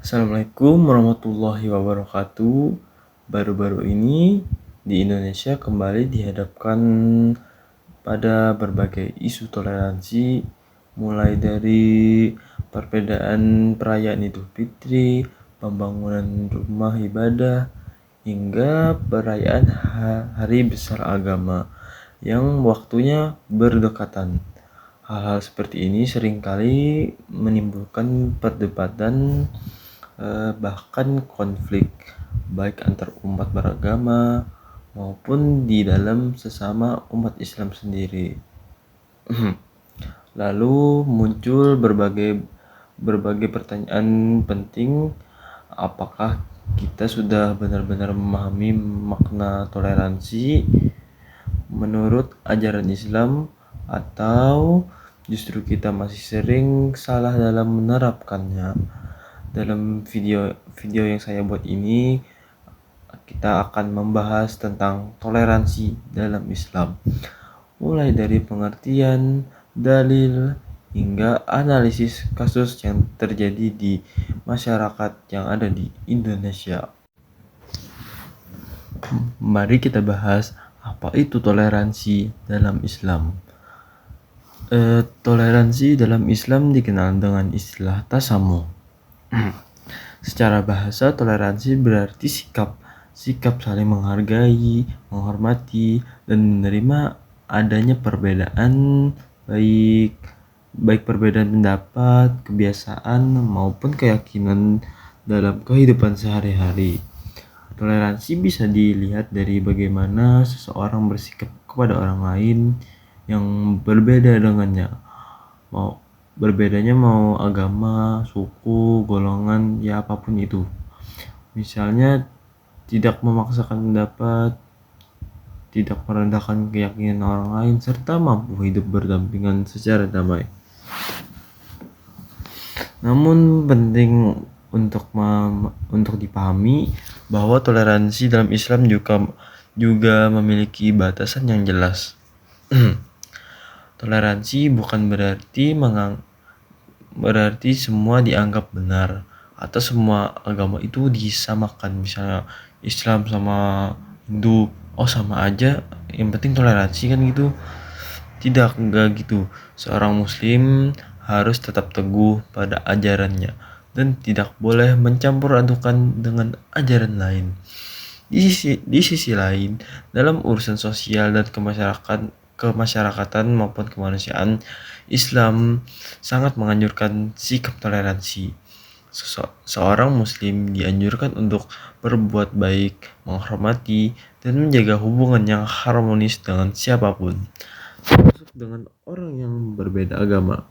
Assalamualaikum warahmatullahi wabarakatuh. Baru-baru ini di Indonesia kembali dihadapkan pada berbagai isu toleransi, mulai dari perbedaan perayaan Idul Fitri, pembangunan rumah ibadah, hingga perayaan hari besar agama yang waktunya berdekatan. Hal-hal seperti ini seringkali menimbulkan perdebatan, bahkan konflik, baik antar umat beragama maupun di dalam sesama umat Islam sendiri. Lalu muncul berbagai pertanyaan penting. Apakah kita sudah benar-benar memahami makna toleransi menurut ajaran Islam, atau justru kita masih sering salah dalam menerapkannya? Dalam video yang saya buat ini, kita akan membahas tentang toleransi dalam Islam, mulai dari pengertian, dalil, hingga analisis kasus yang terjadi di masyarakat yang ada di Indonesia. Mari kita bahas apa itu toleransi dalam Islam. Toleransi dalam Islam dikenal dengan istilah tasamuh. Secara bahasa, toleransi berarti sikap saling menghargai, menghormati, dan menerima adanya perbedaan, baik perbedaan pendapat, kebiasaan, maupun keyakinan dalam kehidupan sehari-hari. Toleransi bisa dilihat dari bagaimana seseorang bersikap kepada orang lain yang berbeda dengannya. Berbedanya mau agama, suku, golongan, ya apapun itu. Misalnya, tidak memaksakan pendapat, tidak merendahkan keyakinan orang lain, serta mampu hidup berdampingan secara damai. Namun penting untuk dipahami bahwa toleransi dalam Islam juga memiliki batasan yang jelas. Toleransi bukan berarti semua dianggap benar atau semua agama itu disamakan. Misalnya Islam sama Hindu, sama aja, yang penting toleransi kan gitu. Enggak gitu. Seorang muslim harus tetap teguh pada ajarannya dan tidak boleh mencampur adukan dengan ajaran lain. Di sisi lain, dalam urusan sosial dan kemasyarakatan maupun kemanusiaan, Islam sangat menganjurkan sikap toleransi. Seorang muslim dianjurkan untuk berbuat baik, menghormati, dan menjaga hubungan yang harmonis dengan siapapun, termasuk dengan orang yang berbeda agama.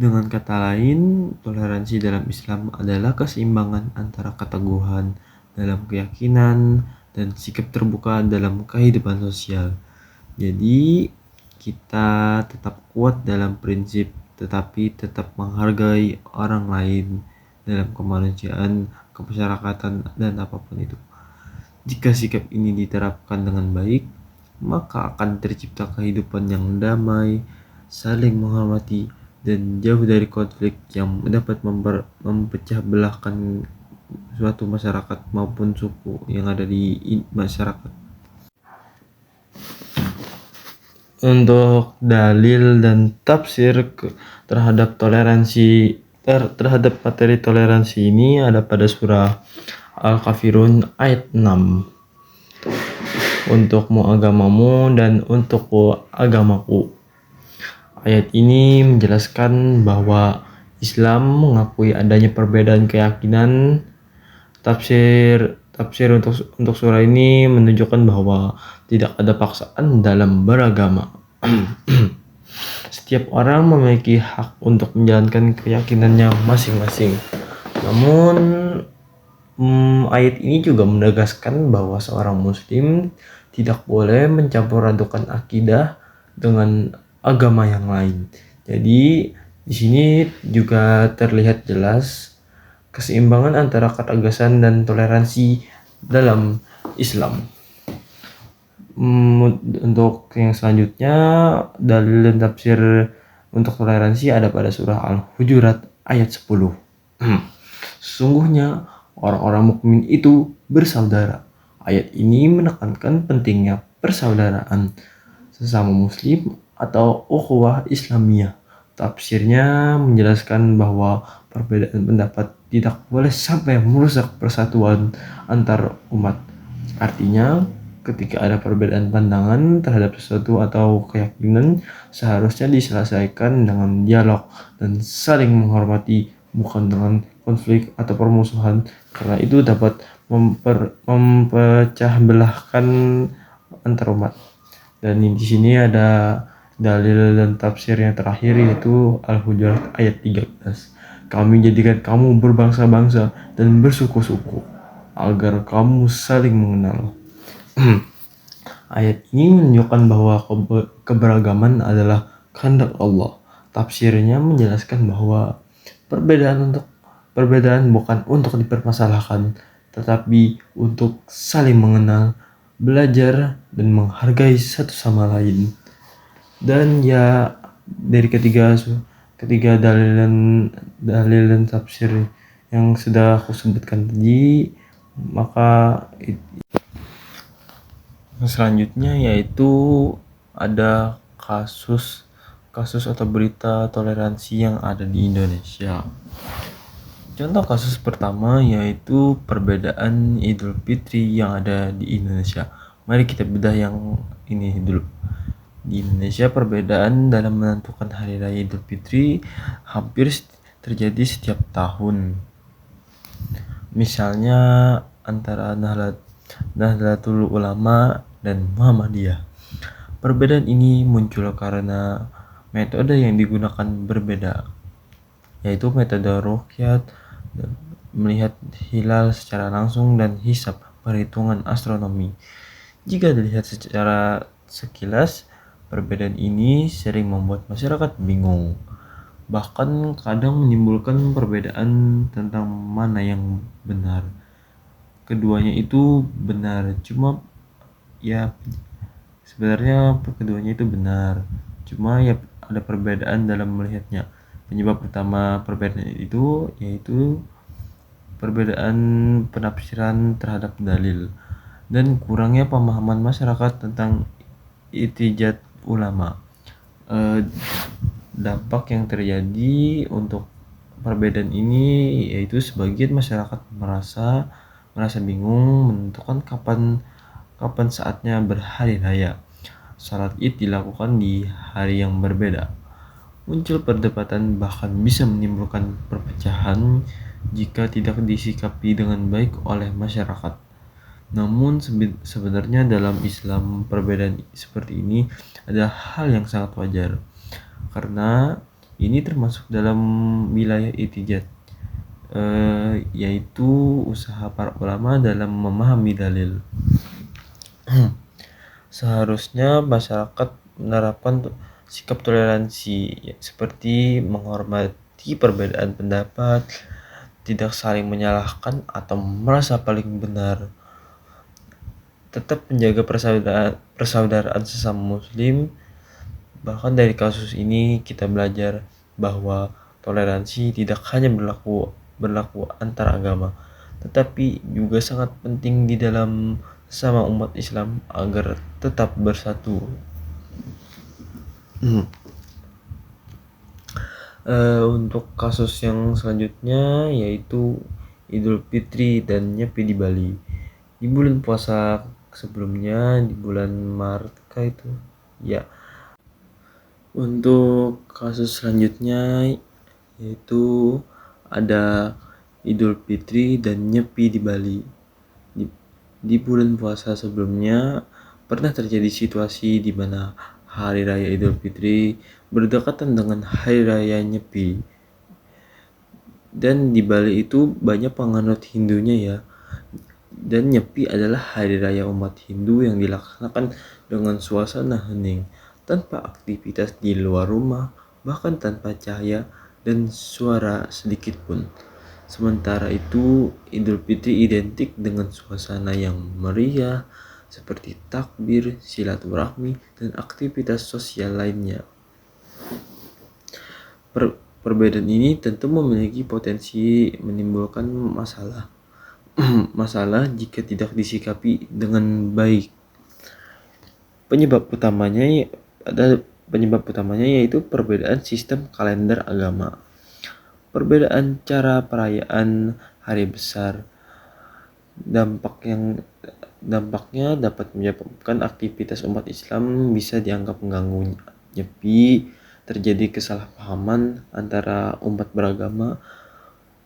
Dengan kata lain, toleransi dalam Islam adalah keseimbangan antara keteguhan dalam keyakinan dan sikap terbuka dalam kehidupan sosial. Jadi, kita tetap kuat dalam prinsip, tetapi tetap menghargai orang lain dalam kemanusiaan, kemasyarakatan, dan apapun itu. Jika sikap ini diterapkan dengan baik, maka akan tercipta kehidupan yang damai, saling menghormati, dan jauh dari konflik yang dapat memecah belahkan suatu masyarakat maupun suku yang ada di masyarakat. Untuk dalil dan tafsir terhadap terhadap materi toleransi ini ada pada surah Al-Kafirun ayat 6. Untukmu agamamu dan untukku agamaku. Ayat ini menjelaskan bahwa Islam mengakui adanya perbedaan keyakinan. Tafsir untuk surah ini menunjukkan bahwa tidak ada paksaan dalam beragama. Setiap orang memiliki hak untuk menjalankan keyakinannya masing-masing. Namun, ayat ini juga menegaskan bahwa seorang muslim tidak boleh mencampur adukan akidah dengan agama yang lain. Jadi di sini juga terlihat jelas keseimbangan antara ketegasan dan toleransi dalam Islam. Untuk yang selanjutnya, dalil dan tafsir untuk toleransi ada pada surah Al-Hujurat ayat 10. Sesungguhnya orang-orang mukmin itu bersaudara. Ayat ini menekankan pentingnya persaudaraan sesama muslim atau ukhuwah Islamiyah. Tafsirnya menjelaskan bahwa perbedaan pendapat tidak boleh sampai merusak persatuan antar umat. Artinya, ketika ada perbedaan pandangan terhadap sesuatu atau keyakinan, seharusnya diselesaikan dengan dialog dan saling menghormati, bukan dengan konflik atau permusuhan, karena itu dapat memecah belahkan antar umat. Dan di sini ada dalil dan tafsir yang terakhir, yaitu Al-Hujurat ayat 13. Kami jadikan kamu berbangsa-bangsa dan bersuku-suku agar kamu saling mengenal. Ayat ini menunjukkan bahwa keberagaman adalah kehendak Allah. Tafsirnya menjelaskan bahwa perbedaan bukan untuk dipermasalahkan, tetapi untuk saling mengenal, belajar, dan menghargai satu sama lain. Dan ya, dari ketiga dalil dan tafsir yang sudah aku sebutkan tadi, maka selanjutnya yaitu ada kasus atau berita toleransi yang ada di Indonesia. Contoh kasus pertama yaitu perbedaan Idul Fitri yang ada di Indonesia. Mari kita bedah yang ini dulu. Di Indonesia, perbedaan dalam menentukan hari raya Idul Fitri hampir terjadi setiap tahun. Misalnya antara Nahdlatul Ulama dan Muhammadiyah. Perbedaan ini muncul karena metode yang digunakan berbeda, yaitu metode ruqyat, melihat hilal secara langsung, dan hisab, perhitungan astronomi. Jika dilihat secara sekilas, perbedaan ini sering membuat masyarakat bingung, bahkan kadang menimbulkan perbedaan tentang mana yang benar. Keduanya itu benar, cuma ya sebenarnya keduanya itu benar, cuma ya ada perbedaan dalam melihatnya. Penyebab utama perbedaan itu yaitu perbedaan penafsiran terhadap dalil dan kurangnya pemahaman masyarakat tentang itijad ulama. Dampak yang terjadi untuk perbedaan ini yaitu sebagian masyarakat merasa bingung menentukan kapan saatnya berhari raya. Salat Id dilakukan di hari yang berbeda. Muncul perdebatan, bahkan bisa menimbulkan perpecahan jika tidak disikapi dengan baik oleh masyarakat. Namun sebenarnya dalam Islam perbedaan seperti ini adalah hal yang sangat wajar, karena ini termasuk dalam wilayah itijad, yaitu usaha para ulama dalam memahami dalil. Seharusnya masyarakat menerapkan sikap toleransi, seperti menghormati perbedaan pendapat, tidak saling menyalahkan atau merasa paling benar, tetap menjaga persaudaraan sesama muslim. Bahkan dari kasus ini kita belajar bahwa toleransi tidak hanya berlaku antar agama, tetapi juga sangat penting di dalam sesama umat Islam agar tetap bersatu. Untuk kasus yang selanjutnya yaitu Idul Fitri dan Nyepi di Bali. Di bulan puasa sebelumnya, di bulan Maret itu ya. Untuk kasus selanjutnya yaitu ada Idul Fitri dan Nyepi di Bali. Di bulan puasa sebelumnya pernah terjadi situasi di mana hari raya Idul Fitri berdekatan dengan hari raya Nyepi. Dan di Bali itu banyak penganut Hindunya ya. Dan Nyepi adalah hari raya umat Hindu yang dilaksanakan dengan suasana hening, tanpa aktivitas di luar rumah, bahkan tanpa cahaya dan suara sedikit pun. Sementara itu, Idul Fitri identik dengan suasana yang meriah, seperti takbir, silaturahmi, dan aktivitas sosial lainnya. Perbedaan ini tentu memiliki potensi menimbulkan masalah. Masalah jika tidak disikapi dengan baik. Penyebab utamanya yaitu perbedaan sistem kalender agama. Perbedaan cara perayaan hari besar. Dampaknya dapat menyebabkan aktivitas umat Islam bisa dianggap mengganggu, nyepi, terjadi kesalahpahaman antara umat beragama,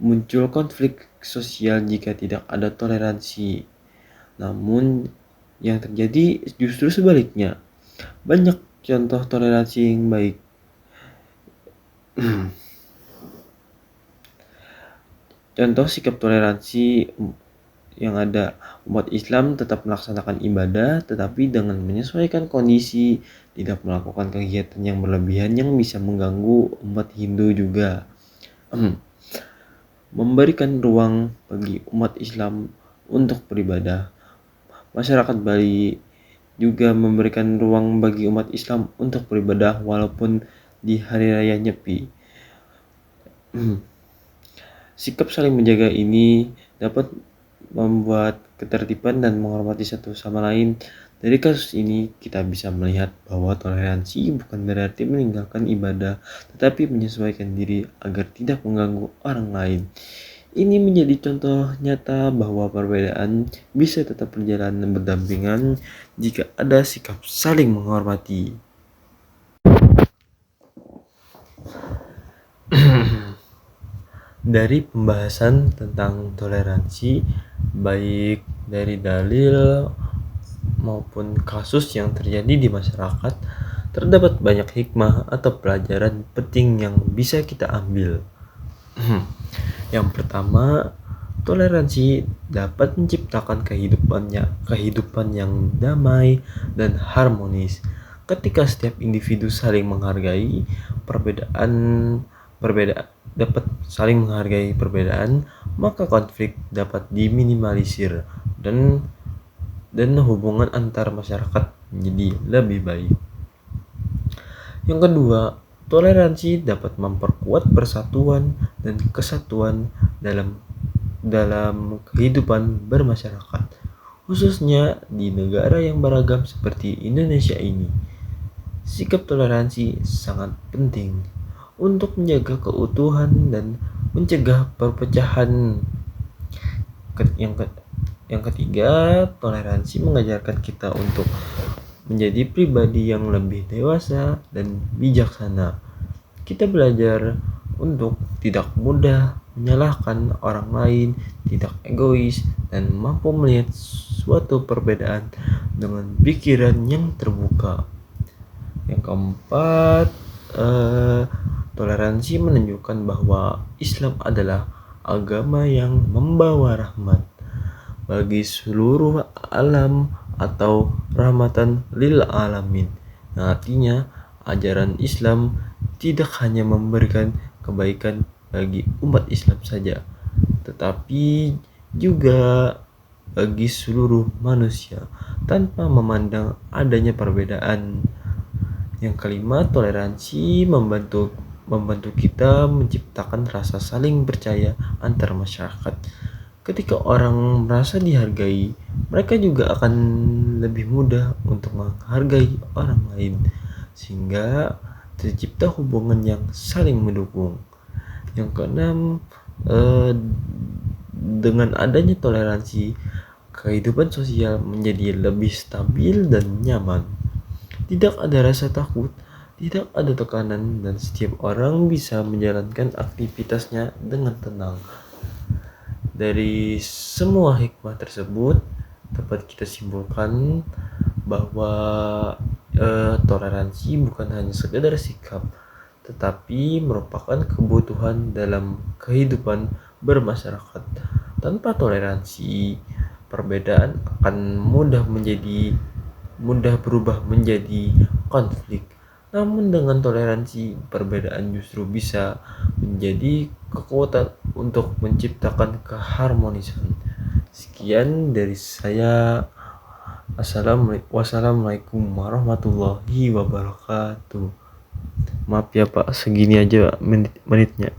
muncul konflik sosial jika tidak ada toleransi. Namun yang terjadi justru sebaliknya. Banyak contoh toleransi yang baik. Contoh sikap toleransi yang ada, umat Islam tetap melaksanakan ibadah tetapi dengan menyesuaikan kondisi, tidak melakukan kegiatan yang berlebihan yang bisa mengganggu umat Hindu juga. Memberikan ruang bagi umat Islam untuk beribadah. Masyarakat Bali juga memberikan ruang bagi umat Islam untuk beribadah walaupun di hari raya Nyepi. Sikap saling menjaga ini dapat membuat ketertiban dan menghormati satu sama lain. Dari kasus ini kita bisa melihat bahwa toleransi bukan berarti meninggalkan ibadah, tetapi menyesuaikan diri agar tidak mengganggu orang lain. Ini menjadi contoh nyata bahwa perbedaan bisa tetap berjalan berdampingan jika ada sikap saling menghormati. Dari pembahasan tentang toleransi, baik dari dalil maupun kasus yang terjadi di masyarakat, terdapat banyak hikmah atau pelajaran penting yang bisa kita ambil. Yang pertama, toleransi dapat menciptakan kehidupan yang damai dan harmonis. Ketika setiap individu saling menghargai perbedaan, maka konflik dapat diminimalisir dan hubungan antar masyarakat menjadi lebih baik. Yang kedua, toleransi dapat memperkuat persatuan dan kesatuan dalam kehidupan bermasyarakat, khususnya di negara yang beragam seperti Indonesia ini. Sikap toleransi sangat penting untuk menjaga keutuhan dan mencegah perpecahan. Yang ketiga, toleransi mengajarkan kita untuk menjadi pribadi yang lebih dewasa dan bijaksana. Kita belajar untuk tidak mudah menyalahkan orang lain, tidak egois, dan mampu melihat suatu perbedaan dengan pikiran yang terbuka. Yang keempat, toleransi menunjukkan bahwa Islam adalah agama yang membawa rahmat bagi seluruh alam atau rahmatan lil alamin. Artinya, ajaran Islam tidak hanya memberikan kebaikan bagi umat Islam saja, tetapi juga bagi seluruh manusia tanpa memandang adanya perbedaan. Yang kelima, toleransi membantu kita menciptakan rasa saling percaya antar masyarakat. Ketika orang merasa dihargai, mereka juga akan lebih mudah untuk menghargai orang lain, sehingga tercipta hubungan yang saling mendukung. Yang keenam, dengan adanya toleransi, kehidupan sosial menjadi lebih stabil dan nyaman. Tidak ada rasa takut, tidak ada tekanan, dan setiap orang bisa menjalankan aktivitasnya dengan tenang. Dari semua hikmah tersebut dapat kita simpulkan bahwa toleransi bukan hanya sekedar sikap, tetapi merupakan kebutuhan dalam kehidupan bermasyarakat. Tanpa toleransi, perbedaan akan mudah berubah menjadi konflik. Namun dengan toleransi, perbedaan justru bisa menjadi kekuatan untuk menciptakan keharmonisan. Sekian dari saya. Wassalamualaikum warahmatullahi wabarakatuh. Maaf ya Pak, segini aja menitnya.